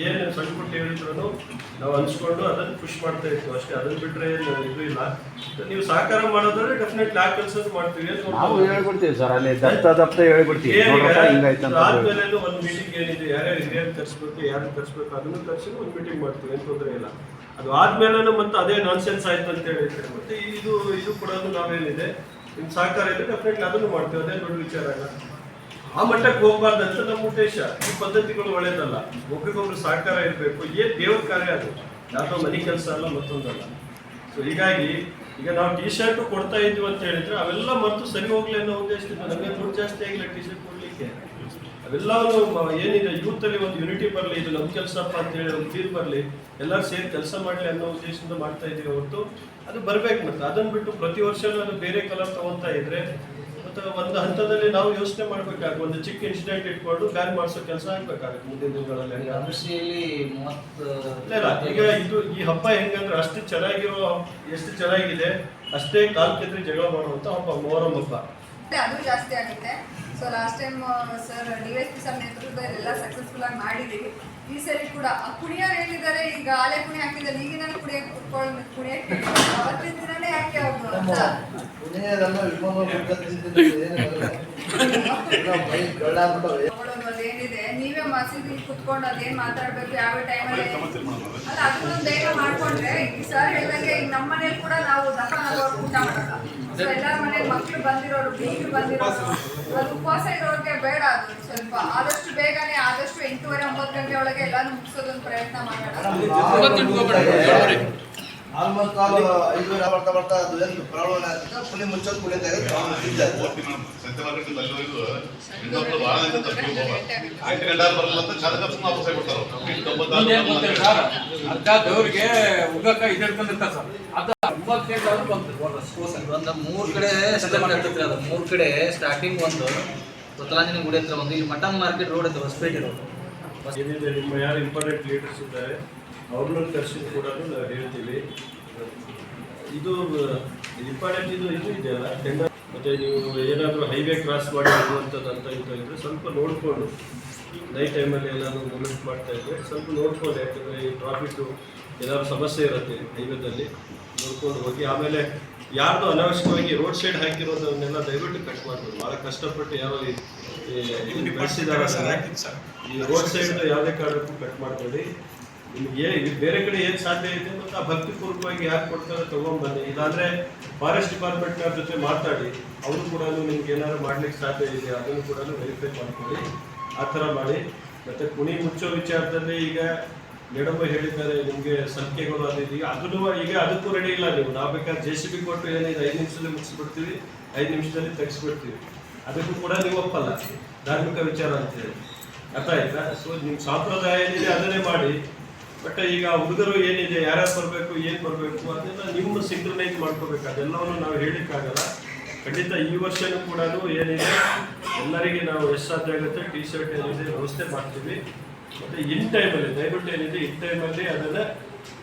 ಏನು ಸಣ್ಣ ಪುಟ್ಟ ಹೇಳಿದ್ರು ನಾವು ಅನ್ಸ್ಕೊಂಡು ಅದನ್ನು ಪುಷ್ ಮಾಡ್ತಾ ಇತ್ತು ಅಷ್ಟೇ. ಅದನ್ನ ಬಿಟ್ಟರೆ ಇದು ಇಲ್ಲ. ನೀವು ಸಹಕಾರ ಮಾಡೋದಾದ್ರೆ ಡೆಫಿನೆಟ್ಲಿ ಆ ಕೆಲಸ ಮಾಡ್ತೀವಿ ಅಂತ ನಾವು ಹೇಳ್ಬಿಡ್ತೀವಿ ಸರ್. ಅಲ್ಲಿ ದಪ್ಪ ಹೇಳ್ಬಿಡ್ತೀವಿ. ಆದ್ಮೇಲೆ ಒಂದು ಮೀಟಿಂಗ್ ಏನಿದೆ, ಯಾರ್ಯಾರು ಹಿರಿಯರು ಕರ್ಸ್ಬೇಕು, ಯಾರು ಕರ್ಸ್ಬೇಕು ಅದನ್ನು ಕರ್ಸಿ ಒಂದು ಮೀಟಿಂಗ್ ಮಾಡ್ತೀವಿ, ಏನು ತೊಂದರೆ ಇಲ್ಲ. ಅದು ಆದ್ಮೇಲೆ ಮತ್ತೆ ಅದೇ ನಾನ್ಸೆನ್ಸ್ ಆಯ್ತು ಅಂತ ಹೇಳಿದ್ರೆ ಮತ್ತೆ ಇದು ಕೂಡ ನಾವೇನಿದೆ ನಿಮ್ಮ ಸಹಕಾರ ಇದೆ ಡೆಫಿನೆಟ್ಲಿ ಅದನ್ನು ಮಾಡ್ತೀವಿ. ಅದೇ ದೊಡ್ಡ ವಿಚಾರ ಇಲ್ಲ. ಆ ಮಟ್ಟಕ್ಕೆ ಹೋಗ್ಬಾರ್ದಂತ ನಮ್ಮ ಉದ್ದೇಶ. ಈ ಪದ್ಧತಿಗಳು ಒಳ್ಳೇದಲ್ಲ. ಒಬ್ರಿಗೊಬ್ರು ಸಹಕಾರ ಇರಬೇಕು. ದೇವ್ರ ಕಾರ್ಯ ಅದು, ಯಾವುದೋ ಮನೆ ಕೆಲಸ ಅಲ್ಲ, ಮತ್ತೊಂದಲ್ಲ. ಸೊ ಹೀಗಾಗಿ ಈಗ ನಾವು ಟಿ ಶರ್ಟ್ ಕೊಡ್ತಾ ಇದ್ವಿ ಅಂತ ಹೇಳಿದ್ರೆ ಅವೆಲ್ಲ ಮತ್ತು ಸರಿ ಹೋಗ್ಲಿ ಅನ್ನೋ ಉದ್ದೇಶದಿಂದ ನಮಗೆ ದುಡ್ಡು ಜಾಸ್ತಿ ಆಗಿಲ್ಲ ಟಿ ಶರ್ಟ್ ಕೊಡ್ಲಿಕ್ಕೆ. ಅವೆಲ್ಲವೂ ಏನಿದೆ ಯೂತಲ್ಲಿ ಒಂದು ಯೂನಿಟಿ ಬರಲಿ, ಇದು ನಮ್ಮ ಕೆಲಸಪ್ಪ ಅಂತೇಳಿ ಒಂದು ಫೀಲ್ ಬರಲಿ, ಎಲ್ಲರೂ ಸೇರಿ ಕೆಲಸ ಮಾಡಲಿ ಅನ್ನೋ ಉದ್ದೇಶದಿಂದ ಮಾಡ್ತಾ ಇದ್ದೀವಿ ಹೊರತು ಅದು ಬರಬೇಕು. ಮತ್ತು ಅದನ್ನು ಬಿಟ್ಟು ಪ್ರತಿ ವರ್ಷ ಅದು ಬೇರೆ ಕಲರ್ ತಗೊತಾ ಇದ್ರೆ ಮತ್ತು ಒಂದು ಹಂತದಲ್ಲಿ ನಾವು ಯೋಚನೆ ಮಾಡಬೇಕಾಗುತ್ತೆ. ಒಂದು ಚಿಕ್ಕ ಇನ್ಸಿಡೆಂಟ್ ಇಟ್ಕೊಂಡು ಬ್ಯಾನ್ ಮಾಡಿಸೋ ಕೆಲಸ ಆಗ್ಬೇಕಾಗುತ್ತೆ ಮುಂದಿನ ದಿನಗಳಲ್ಲಿ. ಇಲ್ಲ ಈಗ ಈ ಹಬ್ಬ ಹೆಂಗಂದ್ರೆ ಎಷ್ಟು ಚೆನ್ನಾಗಿದೆ ಅಷ್ಟೇ ಕಾಲ್ ಕೆದ್ರಿ ಜಗಳ ಮಾಡುವಂತ ಹಬ್ಬ ಮೊಹರಂ ಹಬ್ಬ. ಅದು ಜಾಸ್ತಿ ಆಗುತ್ತೆ. So last time sir DSP sir ನೇತೃತ್ವದಲ್ಲಿ ಎಲ್ಲ ಸಕ್ಸಸ್ಫುಲ್ ಆಗಿ ಮಾಡಿದ್ದೀವಿ. ಈ ಸರಿ ಕೂಡ ಕುಣಿಯೋರು ಹೇಳಿದ್ದಾರೆ, ಈಗ ಆಲೆ ಕುಣಿ ಹಾಕಿದ್ದಾರೆ, ಈಗಿನ ಕುಣಿಯಕ್ಕೆ ಅವತ್ತಿನ ದಿನನೇ ಯಾಕೆ ಅವ್ರು ಅದೇನಿದೆ ನೀವೇ ಮಸೀದಿ ಕುತ್ಕೊಂಡು ಅದೇನ್ ಮಾತಾಡ್ಬೇಕು ಯಾವ ಟೈಮಲ್ಲಿ ಅಲ್ಲ ಅದನ್ನ ಬೇಗ ಮಾಡ್ಕೊಂಡ್ರೆ ಈ ಸರ್ ಹೇಳಿದಂಗೆ ಈಗ ನಮ್ಮ ಮನೇಲಿ ಕೂಡ ನಾವು ದಫನ ಊಟ ಮಾಡಲ್ಲ. ಸೊ ಎಲ್ಲರ ಮನೇಲಿ ಮಕ್ಳು ಬಂದಿರೋರು ಬೀಗರು ಬಂದಿರೋರು ಅದು ಉಪವಾಸ ಇರೋರಿಗೆ ಬೇಡ. ಅದು ಸ್ವಲ್ಪ ಆದಷ್ಟು ಬೇಗನೆ ಆದಷ್ಟು 8:30 9 ಗಂಟೆ ಒಳಗೆ ಎಲ್ಲಾನು ಮುಗಿಸೋದೊಂದು ಪ್ರಯತ್ನ ಮಾಡೋಣ. ಆಲ್ಮೋಸ್ಟ್ ಆಲ್ 5 ಬರ್ತಾ ಅದು ಏನು ಪ್ರಾಬ್ಲಮ್ ಆಗುತ್ತೆ. ಪುಳಿ ಮುಚ್ಚೋದು ಪುಳಿ ದೇವ್ರಿಗೆ ಉಗಕ್ಕ ಇದಿರ್ಕೊಂಡಿರ್ತಾರೆ ಸರ್. ಅದು 3 ಕಡೆ ಅದು 3 ಕಡೆ ಸ್ಟಾರ್ಟಿಂಗ್ ಒಂದು ಗೊತ್ತಲಾಂಜನಿ ಗುಡಿ ಹತ್ರ ಒಂದು, ಇಲ್ಲಿ ಮಟನ್ ಮಾರ್ಕೆಟ್ ರೋಡ್ ಹತ್ರ ಹೊಸಪೇಟೆ ರೋಡ್ ಏನಿದೆ ನಿಮ್ಮ ಯಾರು ಇಂಪಾರ್ಟೆಂಟ್ ಲೀಡರ್ಸ್ ಇದ್ದಾರೆ ಅವ್ರನ್ನ ಕರ್ಸಿದ್ದು ಕೂಡ ನಾವು ಹೇಳ್ತೀವಿ. ಇದು ಇಂಪಾರ್ಟೆಂಟ್ ಇದು ಇದೆಯಲ್ಲ ಟೆಂಡರ್. ಮತ್ತು ನೀವು ಏನಾದರೂ ಹೈವೇ ಕ್ರಾಸ್ ಮಾಡಿ ಹೋಗುವಂಥದ್ದು ಅಂತ ಇದ್ದರೆ ಸ್ವಲ್ಪ ನೋಡಿಕೊಂಡು ನೈಟ್ ಟೈಮಲ್ಲಿ ಏನಾದರೂ ಮೂವ್ಮೆಂಟ್ ಮಾಡ್ತಾ ಇದ್ದರೆ ಸ್ವಲ್ಪ ನೋಡ್ಕೊಂಡು, ಯಾಕಂದರೆ ಈ ಟ್ರಾಫಿಕ್ಕು ಏನಾದರೂ ಸಮಸ್ಯೆ ಇರುತ್ತೆ ಹೈವೇದಲ್ಲಿ, ನೋಡ್ಕೊಂಡು ಹೋಗಿ. ಆಮೇಲೆ ಯಾರ್ದು ಅನಾವಶ್ಯಕವಾಗಿ ರೋಡ್ ಸೈಡ್ ಹಾಕಿರೋದನ್ನೆಲ್ಲ ದಯವಿಟ್ಟು ಕಟ್ ಮಾಡ್ಬೋದು. ಭಾಳ ಕಷ್ಟಪಟ್ಟು ಯಾವ ಬೆಳೆಸಿದಾರೆ ಈ ರೋಡ್ ಸೈಡ್ ಯಾವುದೇ ಕಾರಣಕ್ಕೂ ಕಟ್ ಮಾಡಬೇಡಿ. ನಿಮಗೆ ಬೇರೆ ಕಡೆ ಏನು ಸಾಧ್ಯ ಇದೆ ಮತ್ತು ಆ ಭಕ್ತಿಪೂರ್ವಕವಾಗಿ ಯಾರು ಕೊಡ್ತಾರೆ ತೊಗೊಂಡ್ಬನ್ನಿ. ಇಲ್ಲಾಂದರೆ ಫಾರೆಸ್ಟ್ ಡಿಪಾರ್ಟ್ಮೆಂಟ್ನವ್ರ ಜೊತೆ ಮಾತಾಡಿ ಅವರು ಕೂಡ ನಿಮ್ಗೆ ಏನಾದ್ರು ಮಾಡ್ಲಿಕ್ಕೆ ಸಾಧ್ಯ ಇದೆ ಅದನ್ನು ಕೂಡ ವೆರಿಫೈ ಮಾಡ್ಕೊಳ್ಳಿ. ಆ ಥರ ಮಾಡಿ. ಮತ್ತು ಕುಣಿ ಮುಚ್ಚೋ ವಿಚಾರದಲ್ಲಿ ಈಗ ಮೇಡಮ್ ಹೇಳಿದ್ದಾರೆ ನಿಮಗೆ ಸಂಖ್ಯೆಗಳು ಅದಿದೆ. ಈಗ ಅದನ್ನು ಈಗ ಅದಕ್ಕೂ ರೆಡಿ ಇಲ್ಲ ನೀವು. ನಾವು ಬೇಕಾದ್ರೆ JCB ಕೊಟ್ಟು ಏನಿದೆ 5 ನಿಮಿಷದಲ್ಲಿ ಮುಗಿಸ್ಬಿಡ್ತೀವಿ, 5 ನಿಮಿಷದಲ್ಲಿ ತೆಗೆಸ್ಬಿಡ್ತೀವಿ. ಅದಕ್ಕೂ ಕೂಡ ನೀವು ಒಪ್ಪಲ್ಲ, ಧಾರ್ಮಿಕ ವಿಚಾರ ಅಂತೇಳಿ. ಅರ್ಥ ಆಯ್ತಾ? ಸೊ ನಿಮ್ಮ ಸಂಪ್ರದಾಯ ಏನಿದೆ ಅದನ್ನೇ ಮಾಡಿ. ಬಟ್ ಈಗ ಹುಡುಗರು ಏನಿದೆ ಯಾರ್ಯಾರು ಬರಬೇಕು ಏನು ಬರಬೇಕು ಅದೆಲ್ಲ ನಿಮ್ಮ ಸಿಂಕ್ರನೈಸ್ ಮಾಡ್ಕೋಬೇಕು. ಅದೆಲ್ಲವನ್ನು ನಾವು ಹೇಳಲಿಕ್ಕಾಗಲ್ಲ. ಖಂಡಿತ ಈ ವರ್ಷನೂ ಕೂಡ ಏನಿದೆ ಎಲ್ಲರಿಗೆ ನಾವು ಎಷ್ಟು ಸಾಧ್ಯ ಆಗುತ್ತೆ ಟಿ ಶರ್ಟ್ ಏನಿದೆ ವ್ಯವಸ್ಥೆ ಮಾಡ್ತೀವಿ. ಮತ್ತು ಇನ್ ಟೈಮಲ್ಲಿ ದಯವಿಟ್ಟು ಏನಿದೆ ಇನ್ ಟೈಮಲ್ಲಿ ಅದನ್ನು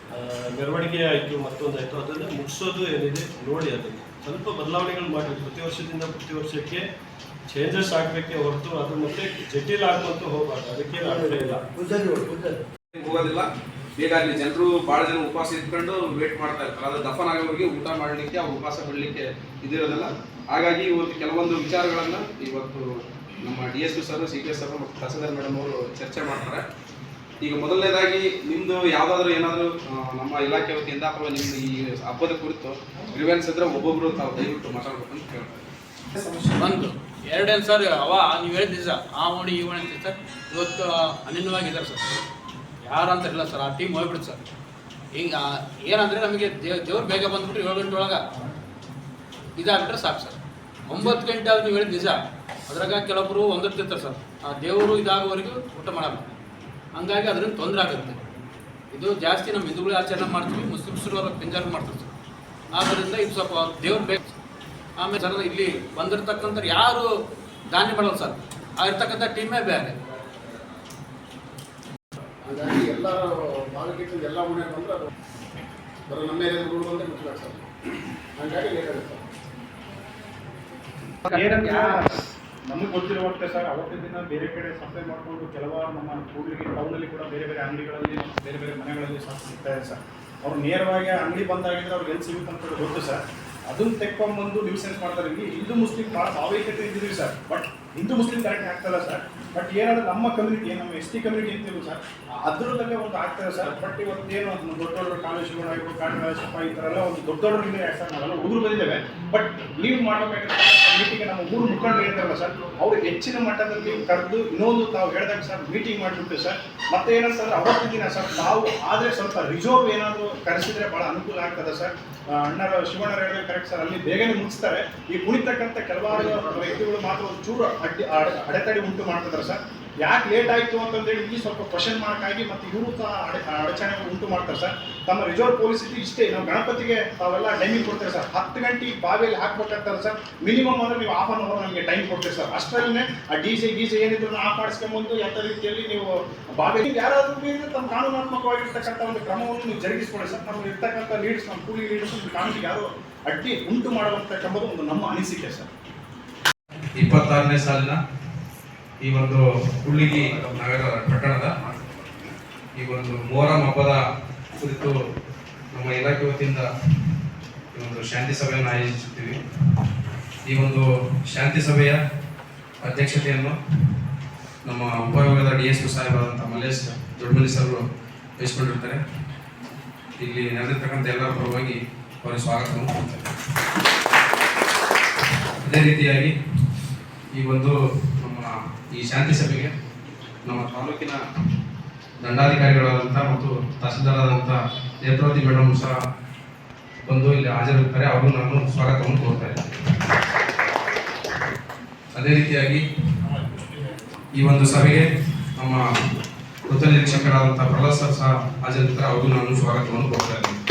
ಮೆರವಣಿಗೆ ಆಯಿತು ಮತ್ತೊಂದಾಯಿತು ಅದನ್ನು ಮುಗಿಸೋದು ಏನಿದೆ ನೋಡಿ. ಅದನ್ನು ಸ್ವಲ್ಪ ಬದಲಾವಣೆಗಳು ಮಾಡಿ. ಪ್ರತಿ ವರ್ಷದಿಂದ ಪ್ರತಿ ವರ್ಷಕ್ಕೆ ಚೇಂಜಸ್ ಆಗಬೇಕೆ ಹೊರತು ಅದು ಮತ್ತೆ ಜಟಿಲ್ ಆಗುವಂತೂ ಹೋಗಬಾರ್ದು. ಅದಕ್ಕೆ ಇಲ್ಲ ಹೋಗೋದಿಲ್ಲ. ಈಗ ಅಲ್ಲಿ ಜನರು ಭಾಳ ಜನ ಉಪವಾಸ ಇಟ್ಕೊಂಡು ವೇಟ್ ಮಾಡ್ತಾ ಇರ್ತಾರೆ. ಅದು ದಫನ್ ಆಗೋರಿಗೆ ಊಟ ಮಾಡಲಿಕ್ಕೆ ಅವ್ರು ಉಪವಾಸ ಬಿಡಲಿಕ್ಕೆ ಇದಿರೋದಿಲ್ಲ. ಹಾಗಾಗಿ ಇವತ್ತು ಕೆಲವೊಂದು ವಿಚಾರಗಳನ್ನು ಇವತ್ತು ನಮ್ಮ DSP ಸರ್, CPS ಸರ್ ಮತ್ತು ತಹಸೀಲ್ದಾರ್ ಮೇಡಮ್ ಅವರು ಚರ್ಚೆ ಮಾಡ್ತಾರೆ. ಈಗ ಮೊದಲನೇದಾಗಿ ನಿಮ್ಮದು ಯಾವುದಾದ್ರೂ ಏನಾದರೂ ನಮ್ಮ ಇಲಾಖೆ ವತಿಯಿಂದ ಅಥವಾ ನಿಮ್ಮ ಈ ಹಬ್ಬದ ಕುರಿತು ಗ್ರೀವೆನ್ಸ್ ಇದ್ದರೆ ಒಬ್ಬೊಬ್ಬರು ತಾವು ದಯವಿಟ್ಟು ಮಾತಾಡಬೇಕು ಅಂತ ಕೇಳ್ತಾರೆ. ಒಂದು ಎರಡೇನು ಸರ್ ನೀವು ಹೇಳಿದ ನಿಜ. ಆ ಓಣಿ ಈ ಓಣಿ ಅಂತ ಸರ್ ಇವತ್ತು ಅನನ್ಯವಾಗಿದ್ದಾರೆ ಸರ್. ಯಾರಂತ ಇಲ್ಲ ಸರ್, ಆ ಟೀಮ್ ಹೋಗ್ಬಿಡುತ್ತೆ ಸರ್. ಈಗ ಏನಂದರೆ ನಮಗೆ ದೇವ್ರು ಬೇಗ ಬಂದ್ಬಿಟ್ಟು 7 ಗಂಟೆ ಒಳಗೆ ಇದಾಗ್ಬಿಟ್ರೆ ಸಾಕು ಸರ್. 9 ಗಂಟೆ ಆದ್ರೆ ನೀವು ಹೇಳಿದ ನಿಜ. ಅದ್ರಾಗ ಕೆಲವೊಬ್ಬರು ಒಂದಿರ್ತಿರ್ತಾರೆ ಸರ್, ಆ ದೇವರು ಇದಾಗೋವರೆಗೂ ಊಟ ಮಾಡಲ್ಲ. ಹಂಗಾಗಿ ಅದರಿಂದ ತೊಂದರೆ ಆಗುತ್ತೆ. ಇದು ಜಾಸ್ತಿ ನಮ್ಮ ಹಿಂದೂಗಳು ಆಚರಣೆ ಮಾಡ್ತೀವಿ, ಮುಸ್ಲಿಮ್ಸರು ಅವ್ರ ಪಿಂಜಾರ್ ಮಾಡ್ತಾರೆ ಸರ್. ಆದ್ದರಿಂದ ಇದು ಸ್ವಲ್ಪ ದೇವ್ರು ಬೇಕು. ಆಮೇಲೆ ಸರ್ ಇಲ್ಲಿ ಬಂದಿರ್ತಕ್ಕಂಥ ಯಾರು ದಾನಿ ಮಾಡಲ್ಲ ಸರ್, ಆ ಇರ್ತಕ್ಕಂಥ ಟೀಮೇ ಬೇರೆ. ಹಾಗಾಗಿ ಎಲ್ಲರೂ ಮಾರ್ಕೆಟ್ ಎಲ್ಲ ಮನೆ ಬಂದರೆ ಅದು ಬರೋ ನಮ್ಮ ಏರಿಯಾದ ಬಂದರೆ ಮುಚ್ಚಬೇಕು ಸರ್. ಹಾಗಾಗಿ ಲೇಟ್ ಆಗುತ್ತೆ ಸರ್. ನಮಗೆ ಗೊತ್ತಿರುವಂತೆ ಸರ್ ಅವತ್ತಿನ ದಿನ ಬೇರೆ ಕಡೆ ಸಪ್ಲೈ ಮಾಡಿಕೊಂಡು ಕೆಲವಾರು ನಮ್ಮ ಕೂಡ್ಲಿಗಿ ಟೌನಲ್ಲಿ ಕೂಡ ಬೇರೆ ಬೇರೆ ಅಂಗಡಿಗಳಲ್ಲಿ ಬೇರೆ ಬೇರೆ ಮನೆಗಳಲ್ಲಿ ಸಿಗ್ತಾ ಇದೆ ಸರ್. ಅವ್ರು ನೇರವಾಗಿ ಅಂಗಡಿ ಬಂದಾಗಿದ್ರೆ ಅವ್ರಿಗೆ ಎಲ್ಲಿ ಸಿಗುತ್ತೆ ಅಂತ ಗೊತ್ತು ಸರ್. ಅದನ್ನು ತೆಕ್ಕೊಂಬಂದು ನ್ಯೂಸೆನ್ಸ್ ಮಾಡ್ತಾರೆ. ಇಲ್ಲಿ ಹಿಂದೂ ಮುಸ್ಲಿಂ ಭಾಳ ಭಾವೈಕ್ಯತೆ ಇದ್ದೀವಿ ಸರ್. ಬಟ್ ಹಿಂದೂ ಮುಸ್ಲಿಂ ಕರೆಕ್ಟ್ ಆಗ್ತಲ್ಲ ಸರ್. ಬಟ್ ಏನಾದರೂ ನಮ್ಮ ಕಮ್ಯುನಿಟಿ, ನಮ್ಮ ST ಕಮ್ಯುನಿಟಿ ಅಂತೀವಿ ಸರ್, ಅದರಲ್ಲೇ ಒಂದು ಆಗ್ತದೆ ಸರ್. ಬಟ್ ಇವತ್ತೇನು ದೊಡ್ಡ ದೊಡ್ಡ ಕಾಲೇಜುಗಳು ಆಗಿರ್ಬೋದು, ಕಾಲೇಜಪ್ಪ ಈ ಥರ ಎಲ್ಲ ಒಂದು ದೊಡ್ಡ ದೊಡ್ಡರಿಂದ ಸರ್ ನಾವೆಲ್ಲ ಹುಡುಗರು ಬಂದಿದ್ದೇವೆ. ಬಟ್ ಲೀವ್ ಮಾಡಬೇಕಾಗಿರೋ ಮೀಟಿಂಗ್ ನಮ್ಮ 3 ಮುಖಂಡರು ಇರ್ತಾರಲ್ಲ ಸರ್, ಅವರು ಹೆಚ್ಚಿನ ಮಟ್ಟದಲ್ಲಿ ಕರೆದು ಇನ್ನೊಂದು ತಾವು ಹೇಳಿದಾಗ ಸರ್ ಮೀಟಿಂಗ್ ಮಾಡಿಬಿಟ್ಟು ಸರ್, ಮತ್ತೆ ಏನಂತಂದ್ರೆ ಅವತ್ತಿನ ದಿನ ಸರ್ ತಾವು ಆದರೆ ಸ್ವಲ್ಪ ರಿಸರ್ವ್ ಏನಾದರೂ ಕರೆಸಿದ್ರೆ ಭಾಳ ಅನುಕೂಲ ಆಗ್ತದೆ ಸರ್. ಅಣ್ಣರ ಶಿವಣ್ಣರು ಹೇಳಿದ್ರೆ ಕರೆಕ್ಟ್ ಸರ್, ಅಲ್ಲಿ ಬೇಗನೆ ಮುಗಿಸ್ತಾರೆ. ಈ ಕುಣಿತಕ್ಕಂಥ ಕೆಲವಾರು ವ್ಯಕ್ತಿಗಳು ಮಾತ್ರ ಒಂದು ಚೂರು ಅಡೆತಡೆ ಉಂಟು ಮಾಡ್ತಿದ್ದಾರೆ ಸರ್. ಯಾಕೆ ಲೇಟ್ ಆಯಿತು ಅಂತಂದೇಳಿ ಇಲ್ಲಿ ಸ್ವಲ್ಪ ಕ್ವಶನ್ ಮಾಡೋಕ್ಕಾಗಿ ಮತ್ತು ಇವರು ಸಹ ಅಡಚಣೆಗಳು ಉಂಟು ಮಾಡ್ತಾರೆ ಸರ್. ತಮ್ಮ ರಿಸರ್ವ್ ಪಾಲಿಸಿ ಇಷ್ಟೇ, ನಾವು ಗಣಪತಿಗೆ ತಾವೆಲ್ಲ ಟೈಮಿಂಗ್ ಕೊಡ್ತೇವೆ ಸರ್. 10 ಗಂಟೆಗೆ ಬಾವಿಯಲ್ಲಿ ಹಾಕ್ಬೇಕಂತಾರೆ ಸರ್. ಮಿನಿಮಮ್ ಅಂದರೆ ನೀವು ½ ಅನ್ ಅವರ್ ನಮಗೆ ಟೈಮ್ ಕೊಡ್ತೀವಿ ಸರ್. ಅಷ್ಟರಲ್ಲೇ ಆ ಡಿಜೆ ಏನಿದ್ರು ಆಫ್ ಮಾಡಿಸ್ಕೊಂಬಂದು ಯಾವ ರೀತಿಯಲ್ಲಿ ನೀವು ಬಾವಿಯಲ್ಲಿ ಯಾರಾದರೂ ತಮ್ಮ ಕಾನೂನಾತ್ಮಕವಾಗಿರ್ತಕ್ಕಂಥ ಒಂದು ಕ್ರಮವನ್ನು ನೀವು ಜರುಗಿಸ್ಕೊಡಿ ಸರ್. ನಮಗೆ ಇರ್ತಕ್ಕಂಥ ಲೀಡರ್ಸ್, ನಮ್ಮ ಕೂಲಿ ಲೀಡರ್ಸ್ ಕಾನೂನಿಗೆ ಯಾರು ಅಡ್ಡಿ ಉಂಟು ಮಾಡುವಂತಕ್ಕಂಥದ್ದು ಒಂದು ನಮ್ಮ ಅನಿಸಿಕೆ ಸರ್. 26ನೇ ಸಾಲಿನ ಈ ಒಂದು ಕೂಡ್ಲಿಗಿ ನಗರ ಪಟ್ಟಣದ ಈ ಒಂದು ಮೊಹರಂ ಹಬ್ಬದ ಕುರಿತು ನಮ್ಮ ಇಲಾಖೆ ವತಿಯಿಂದ ಈ ಒಂದು ಶಾಂತಿ ಸಭೆಯನ್ನು ಆಯೋಜಿಸುತ್ತೀವಿ. ಈ ಒಂದು ಶಾಂತಿ ಸಭೆಯ ಅಧ್ಯಕ್ಷತೆಯನ್ನು ನಮ್ಮ ಉಪವಿಭಾಗದ DSP ಸಾಹೇಬರಾದಂಥ ಮಲ್ಲೇಶ್ ದೊಡ್ಡಮನಿ ಸರ್ ವಹಿಸಿಕೊಂಡಿರ್ತಾರೆ. ಇಲ್ಲಿ ನಡೆದಿರ್ತಕ್ಕಂಥ ಎಲ್ಲರ ಪರವಾಗಿ ಅವರಿಗೆ ಸ್ವಾಗತವನ್ನು ಕೊಡ್ತಾರೆ. ಅದೇ ರೀತಿಯಾಗಿ ಈ ಒಂದು ಈ ಶಾಂತಿ ಸಭೆಗೆ ನಮ್ಮ ತಾಲೂಕಿನ ದಂಡಾಧಿಕಾರಿಗಳಾದಂಥ ಮತ್ತು ತಹಸೀಲ್ದಾರಾದಂಥ ನೇತ್ರಾವತಿ ಮೇಡಮ್ ಸಹ ಬಂದು ಇಲ್ಲಿ ಹಾಜರಿರ್ತಾರೆ. ಅವರು ನಾನು ಸ್ವಾಗತವನ್ನು ಕೋರ್ತಾ ಇದ್ದೇನೆ. ಅದೇ ರೀತಿಯಾಗಿ ಈ ಒಂದು ಸಭೆಗೆ ನಮ್ಮ ವೃತ್ತ ನಿರೀಕ್ಷಕರಾದಂಥ ಪ್ರಹ್ಲಾದ್ ಸರ್ ಸಹ ಹಾಜರಿರ್ತಾರೆ. ಅವರು ನಾನು ಸ್ವಾಗತವನ್ನು ಕೋರ್ತಾ ಇದ್ದೇನೆ.